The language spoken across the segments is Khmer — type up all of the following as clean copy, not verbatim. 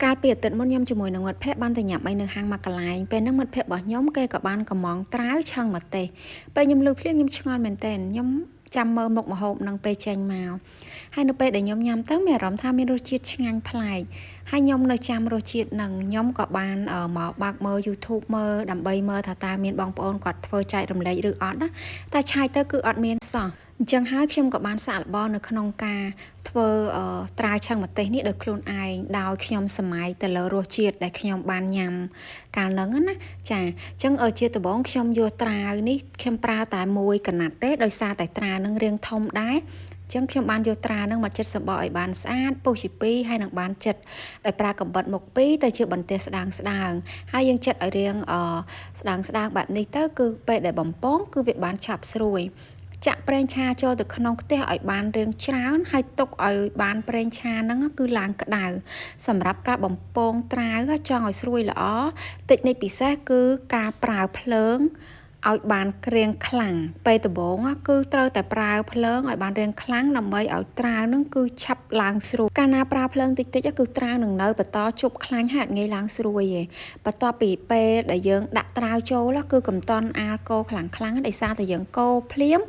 កាលពីអាទិត្យមុនខ្ញុំជាមួយនឹងមិត្តភ័ក្តិបានទៅញ៉ាំអីនៅហាងម៉ាកន្លែងពេលហ្នឹងមិត្តភ័ក្តិរបស់ខ្ញុំគេក៏បានកំងត្រាវឆឹងម្ទេសពេលខ្ញុំលើភ្លាមខ្ញុំឆ្ងល់មែនទែនខ្ញុំចាំមើលមុខម្ហូបនឹងពេលចេញមកហើយនៅពេលដែលខ្ញុំញ៉ាំទៅមានអារម្មណ៍ថាមានរសជាតិឆ្ងាញ់ប្លែកហើយខ្ញុំនៅចាំរសជាតិនឹងខ្ញុំក៏បានមកបើកមើល YouTube មើលដើម្បីមើលថាតើមានបងប្អូនគាត់ធ្វើចែករំលែកឬអត់ណាតែឆាយទៅគឺអត់មានសោះអញ្ចឹងហើយខ្ញុំក៏បានសាកល្បងនៅក្នុងការធ្វើត្រាវឆឹងម្ទេសនេះដោយខ្លួនឯងដោយខ្ញុំសម័យទៅលើរសជាតិដែលខ្ញុំបានញ៉ាំកាលហ្នឹងណាចាអញ្ចឹងជាដំបូងខ្ញុំយកត្រាវនេះខ្ញុំប្រើតែមួយកណាត់ទេដោយសារតែត្រាវហ្នឹងរាងធំដែរចឹងខ្ញុំបានយកត្រាវហ្នឹងមកចិតសម្បកឲ្យបានស្អាតពុះជា2ហើយនឹងបានចិតដោយប្រើកាំបិតមុខ2ទៅជាបន្ទះស្ដើងហើយយើងចិតឲ្យរាងស្ដើងបែបនេះទៅគឺពេលដែលបំពងគឺវាបានឆាប់ស្រួយចាក់ប្រេងឆាចូលទៅក្នុងខ្ទះឲ្យបានរាងច្រើនហើយទុកឲ្យបានប្រេងឆាហ្នឹងគឺឡើងក្តៅសម្រាប់ការបំពងត្រាវចង់ឲ្យស្រួយល្អតិចនេះពិសេសគឺការប្រើភ្លើងឲ្យបានរាងខ្លាំងពេលដំបូងគឺត្រូវតែប្រើភ្លើងឲ្យបានរាងខ្លាំងដើម្បីឲ្យត្រាវហ្នឹងគឺឆាប់ឡើងស្រួយកាលណាប្រើភ្លើងតិចគឺត្រាវនឹងនៅបន្តជប់ខ្លាញ់ហើយអត់ងាយឡើងស្រួយទេបន្ទាប់ពីពេលដែលយើងដាក់ត្រាវចូលគឺកំតន់អាល់កូលខ្លាំងដោយសារតែយើងកូរភ្លាម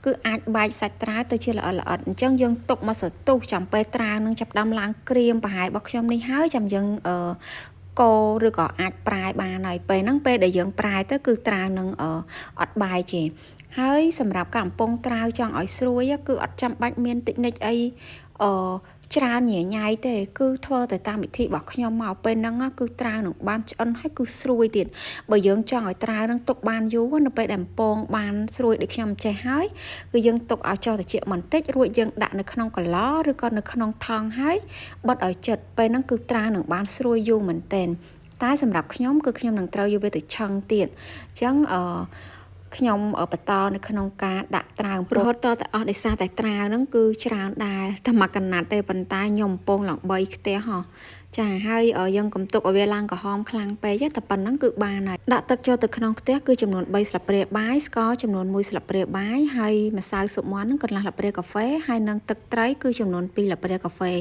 គឺអាចបែកសាច់ត្រាវទៅជាល្អិតអញ្ចឹងយើងទុកមកសន្ទុះចាំពេលត្រាវនឹងចាប់ផ្ដើមឡើងក្រៀមប្រហែលរបស់ខ្ញុំនេះហើយចាំយើងកូរឬក៏អាចប្រែបានហើយពេលហ្នឹងពេលដែលយើងប្រែទៅគឺត្រាវនឹងអត់បែកទេហើយសម្រាប់ការកំពង់ត្រាវចង់ឲ្យស្រួយគឺអត់ចាំបាច់មានតិចនិចអីច្រើនញ៉ៃទេគឺធ្វើទៅតាមវិធីរបស់ខ្ញុំមកពេលហ្នឹងគឺត្រាវនឹងបានឆ្អិនហើយគឺស្រួយទៀតបើយើងចង់ឲ្យត្រាវនឹងទុកបានយូរនៅពេលដែលបំពងបានស្រួយដូចខ្ញុំចេះហើយគឺយើងទុកឲ្យចុះត្រជាក់បន្តិចរួចយើងដាក់នៅក្នុងកឡឬក៏នៅក្នុងថង់ហើយបិទឲ្យជិតពេលហ្នឹងគឺត្រាវនឹងបានស្រួយយូរមែនទែនតែសម្រាប់ខ្ញុំគឺខ្ញុំនឹងត្រូវយកវាទៅឆឹងទៀតអញ្ចឹងខ្ញុំបន្តនៅក្នុងការដាក់ត្រាវរហូតតតែអស់ដោយសារតែត្រាវហ្នឹងគឺច្រើនដែរតែមួយកណាត់ទេប៉ុន្តែខ្ញុំកំពុងឡើង3ខ្ទះហ៎ចាហើយយើងកុំទុកឲ្យវាឡើងក្រហមខ្លាំងពេកតែប៉ុណ្្នឹងគឺបានហើយដាក់ទឹកចូលទៅក្នុងខ្ទះគឺចំនួន3ស្លាបព្រាបាយស្ករចំនួន1ស្លាបព្រាបាយហើយម្សៅស៊ុបមាន់ហ្នឹងកន្លះស្លាបព្រាកាហ្វេហើយនឹងទឹកត្រីគឺចំនួន2ស្លាបព្រាកាហ្វេ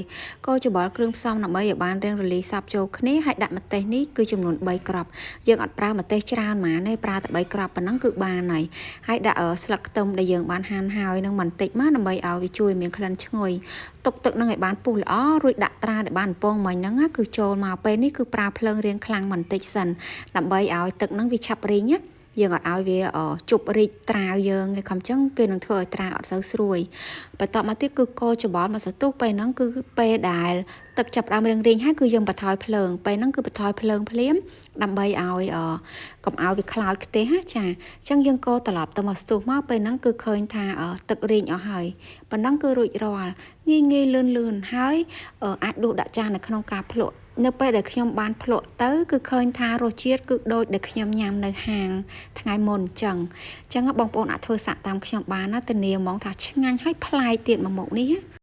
កូរច្របល់គ្រឿងផ្សំដើម្បីឲ្យបានរាងរលាយសព្វចូលគ្នាហើយដាក់ម្ទេសនេះគឺចំនួន3គ្រាប់យើងអត់ប្រើម្ទេសច្រើនហ្មងទេប្រើតែ3គ្រាប់ប៉ុណ្ណឹងគឺបានហើយដាក់ស្លឹកខ្ទឹមដែលយើងបានហាន់ហើយនឹងបន្តិចមកដើម្បីឲ្យវាជួយមានក្លិនឈ្ងុយទុកទឹកនឹងឲ្យបានពុះល្អរួចដាក់ត្រាវដែលបានបំពងមិញហ្នឹងគឺចូលមកពេលនេះគឺប្រើភ្លើងរាងខ្លាំងបន្តិចសិនដើម្បីឲ្យទឹកហ្នឹងវាឆាប់រីងណាយើងអត់ឲ្យវាជប់រីកត្រាវយើងឯខំចឹងវានឹងធ្វើឲ្យត្រាវអត់សូវស្រួយបន្តមកទៀតគឺកូរច្របល់មកសន្ទុះពេលហ្នឹងគឺពេលដែលទឹកចាប់ផ្ដើមរីងហើយគឺយើងបន្ថយភ្លើងពេលហ្នឹងគឺបន្ថយភ្លើងភ្លាមដើម្បីឲ្យកុំឲ្យវាខ្លោចខ្ទះចាអញ្ចឹងយើងកូរត្រឡប់ទៅមកស្ទុះមកពេលហ្នឹងគឺឃើញថាទឹករីងអស់ហើយប៉ុណ្ណឹងគឺរួចរាល់ងាយលឿនហើយអាចដួសដាក់ចាននៅក្នុងការភ្លក់នៅពេលដែលខ្ញុំបានភ្លក់ទៅគឺឃើញថារសជាតិគឺដូចដែលខ្ញុំញ៉ាំនៅហាងថ្ងៃមុនអញ្ចឹងបងប្អូនអាចធ្វើសាកតាមខ្ញុំបានណាធានាហ្មងថាឆ្ងាញ់ហើយប្លែកទៀតមួយមុខនេះ